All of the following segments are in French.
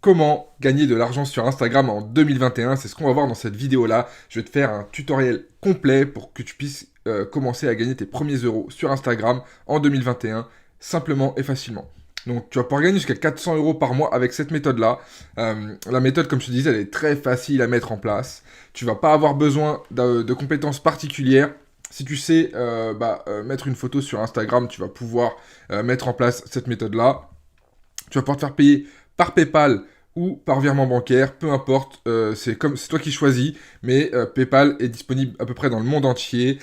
Comment gagner de l'argent sur Instagram en 2021? C'est ce qu'on va voir dans cette vidéo-là. Je vais te faire un tutoriel complet pour que tu puisses commencer à gagner tes premiers euros sur Instagram en 2021, simplement et facilement. Donc tu vas pouvoir gagner jusqu'à 400 euros par mois avec cette méthode-là. La méthode, comme je te disais, elle est très facile à mettre en place. Tu vas pas avoir besoin de compétences particulières. Si tu sais mettre une photo sur Instagram, tu vas pouvoir mettre en place cette méthode-là. Tu vas pouvoir te faire payer par PayPal ou par virement bancaire, peu importe, c'est toi qui choisis, mais PayPal est disponible à peu près dans le monde entier.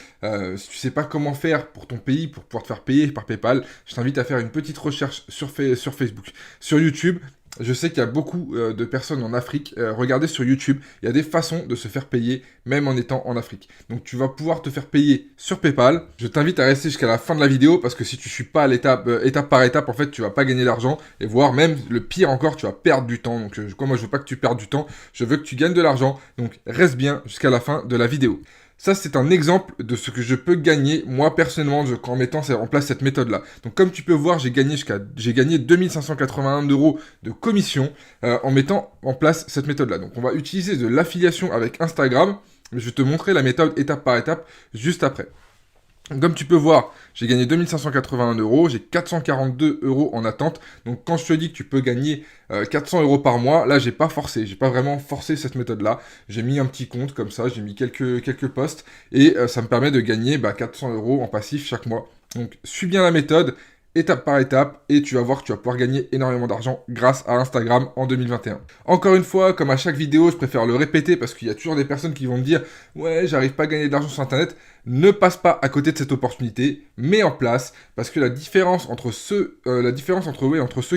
Si tu sais pas comment faire pour ton pays, pour pouvoir te faire payer par PayPal, je t'invite à faire une petite recherche sur Facebook. Sur YouTube, je sais qu'il y a beaucoup de personnes en Afrique. Regardez sur YouTube, il y a des façons de se faire payer, même en étant en Afrique. Donc tu vas pouvoir te faire payer sur PayPal. Je t'invite à rester jusqu'à la fin de la vidéo, parce que si tu suis pas à l'étape étape par étape, en fait, tu vas pas gagner d'argent, et voire même le pire encore, tu vas perdre du temps. Donc comme moi je veux pas que tu perdes du temps, je veux que tu gagnes de l'argent. Donc reste bien jusqu'à la fin de la vidéo. Ça, c'est un exemple de ce que je peux gagner, moi, personnellement, en mettant en place cette méthode-là. Donc, comme tu peux voir, j'ai gagné 2581 euros de commission en mettant en place cette méthode-là. Donc, on va utiliser de l'affiliation avec Instagram. Je vais te montrer la méthode étape par étape juste après. Comme tu peux voir, j'ai gagné 2581 euros, j'ai 442 euros en attente. Donc quand je te dis que tu peux gagner 400 euros par mois, là j'ai pas forcé, j'ai pas vraiment forcé cette méthode-là. J'ai mis un petit compte comme ça, j'ai mis quelques posts et ça me permet de gagner 400 euros en passif chaque mois. Donc suis bien la méthode, étape par étape, et tu vas voir que tu vas pouvoir gagner énormément d'argent grâce à Instagram en 2021. Encore une fois, comme à chaque vidéo, je préfère le répéter parce qu'il y a toujours des personnes qui vont me dire « Ouais, j'arrive pas à gagner de l'argent sur Internet ». Ne passe pas à côté de cette opportunité, mets en place, parce que la différence entre ceux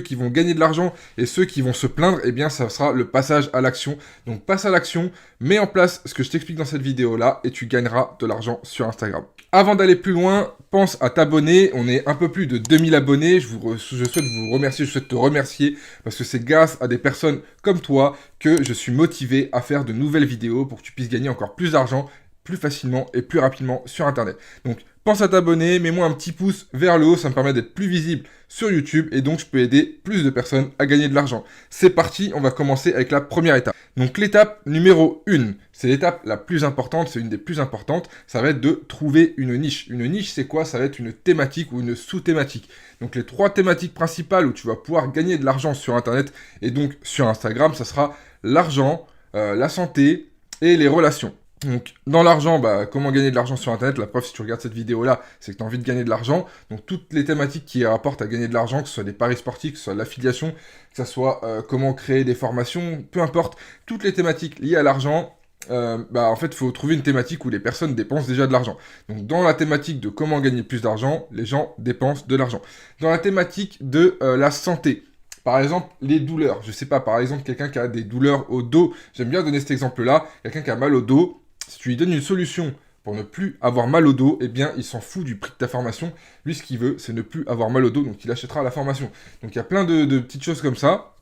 qui vont gagner de l'argent et ceux qui vont se plaindre, eh bien, ça sera le passage à l'action. Donc, passe à l'action, mets en place ce que je t'explique dans cette vidéo-là, et tu gagneras de l'argent sur Instagram. Avant d'aller plus loin, pense à t'abonner. On est un peu plus de 2000 abonnés. Je souhaite vous remercier, je souhaite te remercier, parce que c'est grâce à des personnes comme toi que je suis motivé à faire de nouvelles vidéos pour que tu puisses gagner encore plus d'argent plus facilement et plus rapidement sur Internet. Donc, pense à t'abonner, mets-moi un petit pouce vers le haut, ça me permet d'être plus visible sur YouTube et donc je peux aider plus de personnes à gagner de l'argent. C'est parti, on va commencer avec la première étape. Donc, l'étape numéro 1, c'est l'étape la plus importante, c'est une des plus importantes, ça va être de trouver une niche. Une niche, c'est quoi? Ça va être une thématique ou une sous-thématique. Donc, les 3 thématiques principales où tu vas pouvoir gagner de l'argent sur Internet et donc sur Instagram, ça sera l'argent, la santé et les relations. Donc, dans l'argent, comment gagner de l'argent sur Internet? La preuve, si tu regardes cette vidéo-là, c'est que tu as envie de gagner de l'argent. Donc, toutes les thématiques qui rapportent à gagner de l'argent, que ce soit des paris sportifs, que ce soit l'affiliation, que ce soit comment créer des formations, peu importe, toutes les thématiques liées à l'argent, en fait, il faut trouver une thématique où les personnes dépensent déjà de l'argent. Donc, dans la thématique de comment gagner plus d'argent, les gens dépensent de l'argent. Dans la thématique de la santé, par exemple, les douleurs. Je sais pas, par exemple, quelqu'un qui a des douleurs au dos. J'aime bien donner cet exemple-là. Quelqu'un qui a mal au dos. Si tu lui donnes une solution pour ne plus avoir mal au dos, eh bien, il s'en fout du prix de ta formation. Lui, ce qu'il veut, c'est ne plus avoir mal au dos, donc il achètera la formation. Donc, il y a plein de petites choses comme ça.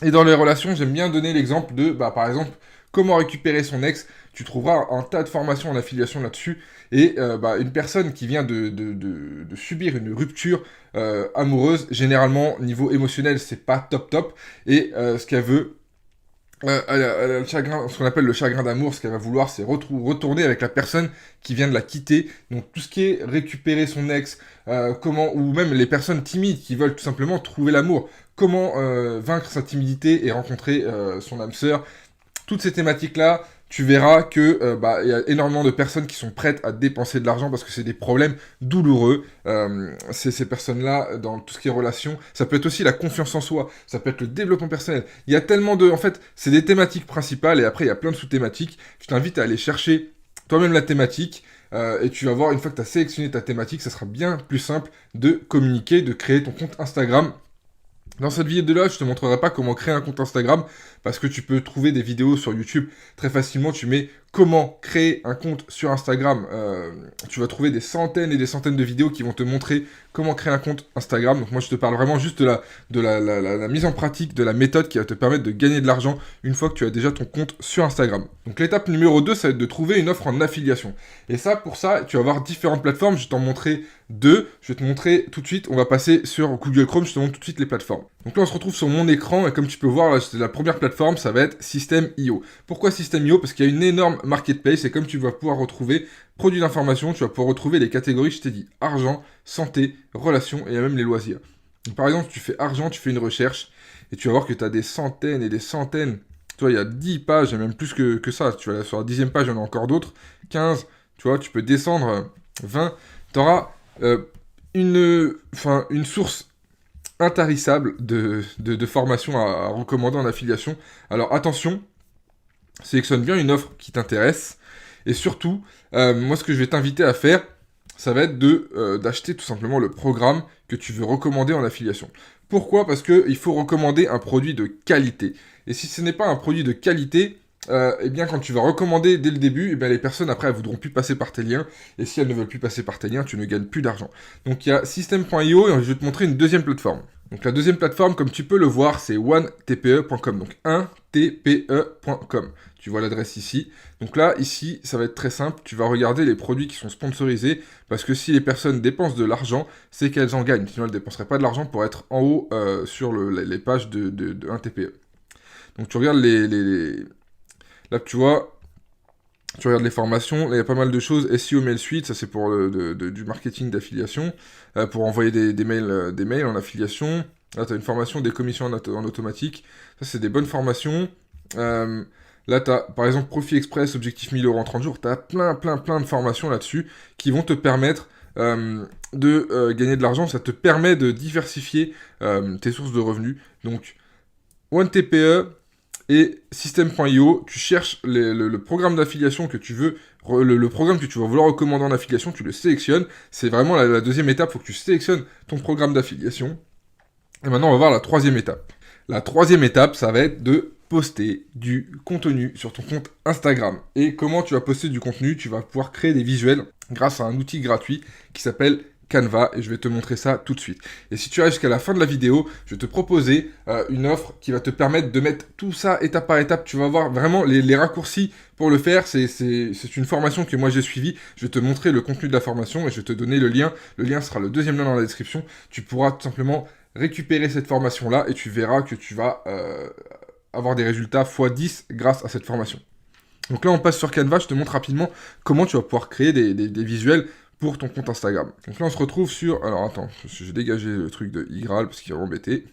Et dans les relations, j'aime bien donner l'exemple de, par exemple, comment récupérer son ex. Tu trouveras un tas de formations en affiliation là-dessus. Et une personne qui vient de subir une rupture amoureuse, généralement, niveau émotionnel, c'est pas top. Et ce qu'elle veut, elle a le chagrin, ce qu'on appelle le chagrin d'amour, ce qu'elle va vouloir, c'est retourner avec la personne qui vient de la quitter. Donc tout ce qui est récupérer son ex, ou même les personnes timides qui veulent tout simplement trouver l'amour, comment vaincre sa timidité et rencontrer son âme sœur. Toutes ces thématiques-là, tu verras que il y a énormément de personnes qui sont prêtes à dépenser de l'argent parce que c'est des problèmes douloureux. Ces personnes-là, dans tout ce qui est relations, ça peut être aussi la confiance en soi, ça peut être le développement personnel. Il y a tellement de... En fait, c'est des thématiques principales et après, il y a plein de sous-thématiques. Je t'invite à aller chercher toi-même la thématique et tu vas voir, une fois que tu as sélectionné ta thématique, ça sera bien plus simple de communiquer, de créer ton compte Instagram. Dans cette vidéo-là, je te montrerai pas comment créer un compte Instagram, parce que tu peux trouver des vidéos sur YouTube très facilement. Tu mets comment créer un compte sur Instagram. Tu vas trouver des centaines et des centaines de vidéos qui vont te montrer comment créer un compte Instagram. Donc moi, je te parle vraiment juste de la mise en pratique, de la méthode qui va te permettre de gagner de l'argent une fois que tu as déjà ton compte sur Instagram. Donc l'étape numéro 2, ça va être de trouver une offre en affiliation. Et ça, pour ça, tu vas avoir différentes plateformes. Je vais t'en montrer deux. Je vais te montrer tout de suite. On va passer sur Google Chrome. Je te montre tout de suite les plateformes. Donc là, on se retrouve sur mon écran. Et comme tu peux voir, là, la première plateforme, ça va être System.io. Pourquoi System.io? Parce qu'il y a une énorme marketplace. Et comme tu vas pouvoir retrouver produits d'information, tu vas pouvoir retrouver les catégories, je t'ai dit, argent, santé, relations et même les loisirs. Donc, par exemple, tu fais argent, tu fais une recherche. Et tu vas voir que tu as des centaines et des centaines. Tu vois, il y a 10 pages et même plus que ça. Tu vas sur la 10e page, il y en a encore d'autres. 15. Tu vois, tu peux descendre 20. Tu auras une source intarissable de formations à recommander en affiliation. Alors attention, sélectionne bien une offre qui t'intéresse. Et surtout, moi ce que je vais t'inviter à faire, ça va être d'acheter tout simplement le programme que tu veux recommander en affiliation. Pourquoi? Parce qu'il faut recommander un produit de qualité. Et si ce n'est pas un produit de qualité, eh bien quand tu vas recommander dès le début, eh bien les personnes après elles voudront plus passer par tes liens. Et si elles ne veulent plus passer par tes liens, tu ne gagnes plus d'argent. Donc il y a System.io et je vais te montrer une deuxième plateforme. Donc la deuxième plateforme, comme tu peux le voir, c'est onetpe.com. Donc 1tpe.com. Tu vois l'adresse ici. Donc là, ici, ça va être très simple. Tu vas regarder les produits qui sont sponsorisés. Parce que si les personnes dépensent de l'argent, c'est qu'elles en gagnent. Sinon, elles ne dépenseraient pas de l'argent pour être en haut sur les pages de 1TPE. Donc tu regardes Là, tu vois, tu regardes les formations. Là, il y a pas mal de choses. SEO Mail Suite, ça c'est pour du marketing d'affiliation. Pour envoyer des mails en affiliation. Là, tu as une formation des commissions en automatique. Ça, c'est des bonnes formations. Là, tu as, par exemple, Profit Express, Objectif 1000 € en 30 jours. Tu as plein de formations là-dessus qui vont te permettre de gagner de l'argent. Ça te permet de diversifier tes sources de revenus. Donc, OneTPE et System.io, tu cherches le programme d'affiliation que tu veux, le programme que tu vas vouloir recommander en affiliation, tu le sélectionnes. C'est vraiment la deuxième étape, il faut que tu sélectionnes ton programme d'affiliation. Et maintenant, on va voir la troisième étape. La troisième étape, ça va être de poster du contenu sur ton compte Instagram. Et comment tu vas poster du contenu? Tu vas pouvoir créer des visuels grâce à un outil gratuit qui s'appelle Canva, et je vais te montrer ça tout de suite. Et si tu arrives jusqu'à la fin de la vidéo, je vais te proposer une offre qui va te permettre de mettre tout ça étape par étape. Tu vas voir vraiment les raccourcis pour le faire. C'est une formation que moi j'ai suivie. Je vais te montrer le contenu de la formation et je vais te donner le lien. Le lien sera le deuxième lien dans la description. Tu pourras tout simplement récupérer cette formation-là et tu verras que tu vas avoir des résultats x10 grâce à cette formation. Donc là, on passe sur Canva. Je te montre rapidement comment tu vas pouvoir créer des visuels pour ton compte Instagram. Donc là, on se retrouve sur... Alors, attends, j'ai dégagé le truc de Igral parce qu'il est embêté.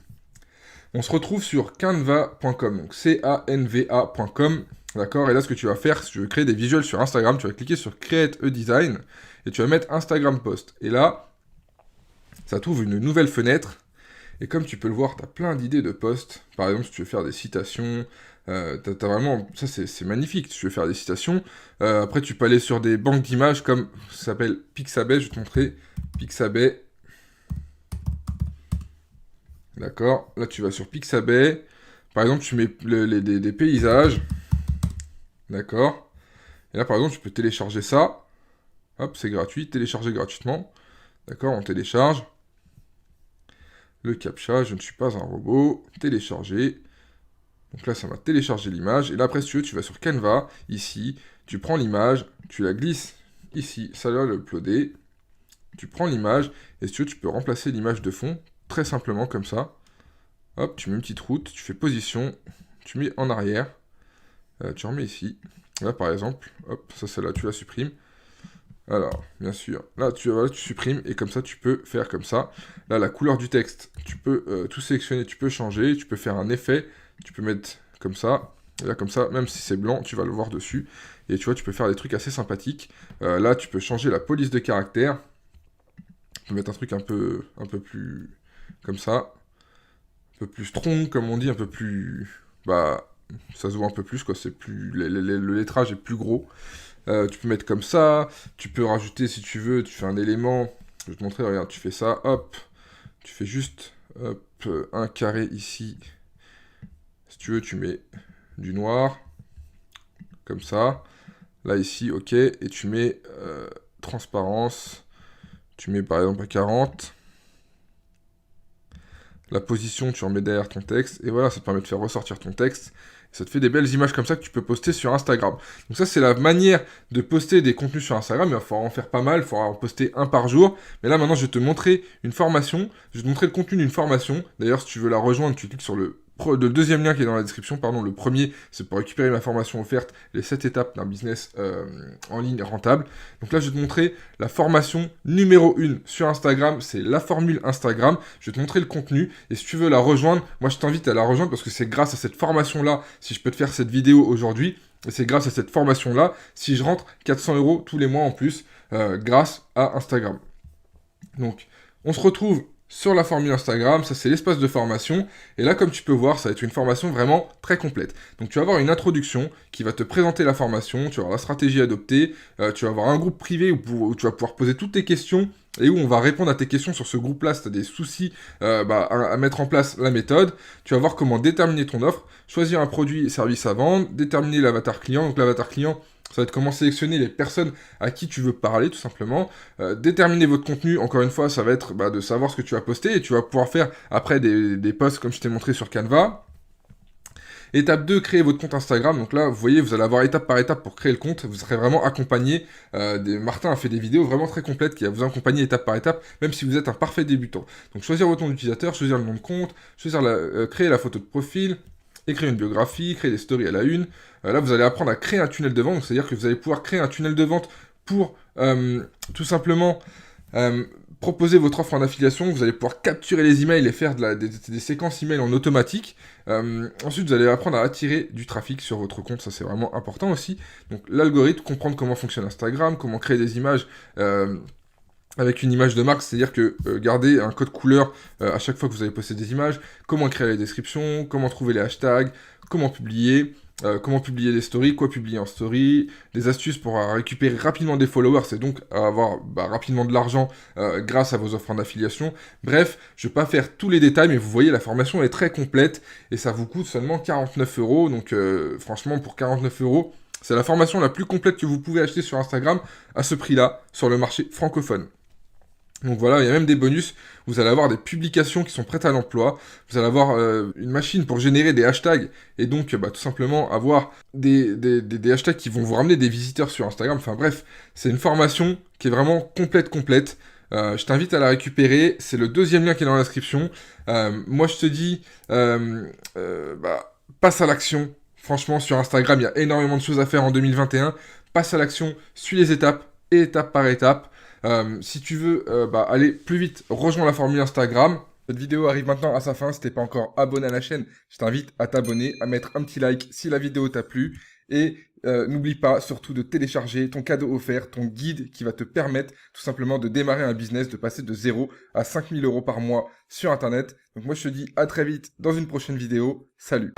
On se retrouve sur canva.com, donc canva.com, d'accord? Et là, ce que tu vas faire, si tu veux créer des visuels sur Instagram, tu vas cliquer sur Create a Design, et tu vas mettre Instagram Post. Et là, ça t'ouvre une nouvelle fenêtre, et comme tu peux le voir, tu as plein d'idées de posts. Par exemple, si tu veux faire des citations, t'as vraiment... Ça, c'est magnifique, si tu veux faire des citations. Après, tu peux aller sur des banques d'images comme... Ça s'appelle Pixabay, je vais te montrer. Pixabay. D'accord. Là, tu vas sur Pixabay. Par exemple, tu mets des paysages. D'accord. Et là, par exemple, tu peux télécharger ça. Hop, c'est gratuit. Télécharger gratuitement. D'accord, on télécharge. Le captcha, je ne suis pas un robot. Télécharger. Donc là, ça m'a téléchargé l'image. Et là, après, si tu veux, tu vas sur Canva, ici. Tu prends l'image, tu la glisses ici. Ça va l'uploader. Tu prends l'image. Et si tu veux, tu peux remplacer l'image de fond. Très simplement, comme ça. Hop, tu mets une petite route. Tu fais position. Tu mets en arrière. Tu remets ici. Là, par exemple. Hop, ça, celle-là, tu la supprimes. Alors, bien sûr, là tu supprimes et comme ça tu peux faire comme ça. Là, la couleur du texte, tu peux tout sélectionner, tu peux changer, tu peux faire un effet, tu peux mettre comme ça. Et là, comme ça, même si c'est blanc, tu vas le voir dessus. Et tu vois, tu peux faire des trucs assez sympathiques. Là, tu peux changer la police de caractère. Tu peux mettre un truc un peu plus comme ça. Un peu plus strong, comme on dit, un peu plus... Bah, ça se voit un peu plus, quoi. C'est plus... Le lettrage est plus gros. Tu peux mettre comme ça, tu peux rajouter si tu veux, tu fais un élément, je vais te montrer, regarde, tu fais ça, hop, tu fais juste, hop, un carré ici, si tu veux, tu mets du noir, comme ça, Là, ici, ok. Et tu mets transparence. Tu mets par exemple à 40. La position, tu en mets derrière ton texte. Et voilà, ça te permet de faire ressortir ton texte. Ça te fait des belles images comme ça que tu peux poster sur Instagram. Donc ça, c'est la manière de poster des contenus sur Instagram. Il faudra en faire pas mal, il faudra en poster un par jour. Mais là, maintenant, je vais te montrer une formation. Je vais te montrer le contenu d'une formation. D'ailleurs, si tu veux la rejoindre, tu cliques sur le deuxième lien qui est dans la description. Pardon, le premier, c'est pour récupérer ma formation offerte, les 7 étapes d'un business en ligne rentable. Donc là, je vais te montrer la formation numéro 1 sur Instagram. C'est la formule Instagram. Je vais te montrer le contenu. Et si tu veux la rejoindre, moi, je t'invite à la rejoindre parce que c'est grâce à cette formation-là, si je peux te faire cette vidéo aujourd'hui, et c'est grâce à cette formation-là, si je rentre 400 € tous les mois en plus, grâce à Instagram. Donc, on se retrouve sur la formule Instagram, ça c'est l'espace de formation, et là comme tu peux voir, ça va être une formation vraiment très complète. Donc tu vas avoir une introduction qui va te présenter la formation, tu vas avoir la stratégie adoptée, tu vas avoir un groupe privé où tu vas pouvoir poser toutes tes questions, et où on va répondre à tes questions sur ce groupe-là si tu as des soucis à mettre en place la méthode. Tu vas voir comment déterminer ton offre, choisir un produit et service à vendre, déterminer l'avatar client. Donc l'avatar client, ça va être comment sélectionner les personnes à qui tu veux parler, tout simplement. Déterminer votre contenu, encore une fois, ça va être de savoir ce que tu vas poster, et tu vas pouvoir faire après des posts comme je t'ai montré sur Canva. Étape 2, créer votre compte Instagram. Donc là, vous voyez, vous allez avoir étape par étape pour créer le compte. Vous serez vraiment accompagné. Martin a fait des vidéos vraiment très complètes qui va vous accompagner étape par étape, même si vous êtes un parfait débutant. Donc choisir votre nom d'utilisateur, choisir le nom de compte, choisir créer la photo de profil, écrire une biographie, créer des stories à la une. Là, vous allez apprendre à créer un tunnel de vente. C'est-à-dire que vous allez pouvoir créer un tunnel de vente pour tout simplement proposer votre offre en affiliation. Vous allez pouvoir capturer les emails et faire des séquences emails en automatique. Ensuite, vous allez apprendre à attirer du trafic sur votre compte. Ça, c'est vraiment important aussi. Donc, l'algorithme, comprendre comment fonctionne Instagram, comment créer des images avec une image de marque, c'est-à-dire que garder un code couleur à chaque fois que vous allez poster des images, comment créer les descriptions, comment trouver les hashtags, comment publier des stories, quoi publier en story, des astuces pour récupérer rapidement des followers, c'est donc avoir rapidement de l'argent grâce à vos offres en affiliation. Bref, je ne vais pas faire tous les détails, mais vous voyez, la formation est très complète et ça vous coûte seulement 49 €. Donc franchement, pour 49 €, c'est la formation la plus complète que vous pouvez acheter sur Instagram à ce prix-là, sur le marché francophone. Donc voilà, il y a même des bonus, vous allez avoir des publications qui sont prêtes à l'emploi, vous allez avoir une machine pour générer des hashtags, et donc tout simplement avoir des hashtags qui vont vous ramener des visiteurs sur Instagram. Enfin bref, c'est une formation qui est vraiment complète. Je t'invite à la récupérer, c'est le deuxième lien qui est dans la description. Moi je te dis, passe à l'action. Franchement, sur Instagram, il y a énormément de choses à faire en 2021. Passe à l'action, suis les étapes, et étape par étape. Si tu veux aller plus vite, rejoins la formule Instagram. Cette vidéo arrive maintenant à sa fin. Si t'es pas encore abonné à la chaîne, je t'invite à t'abonner, à mettre un petit like si la vidéo t'a plu. Et n'oublie pas surtout de télécharger ton cadeau offert, ton guide qui va te permettre tout simplement de démarrer un business, de passer de 0 à 5000 € par mois sur Internet. Donc moi je te dis à très vite dans une prochaine vidéo. Salut!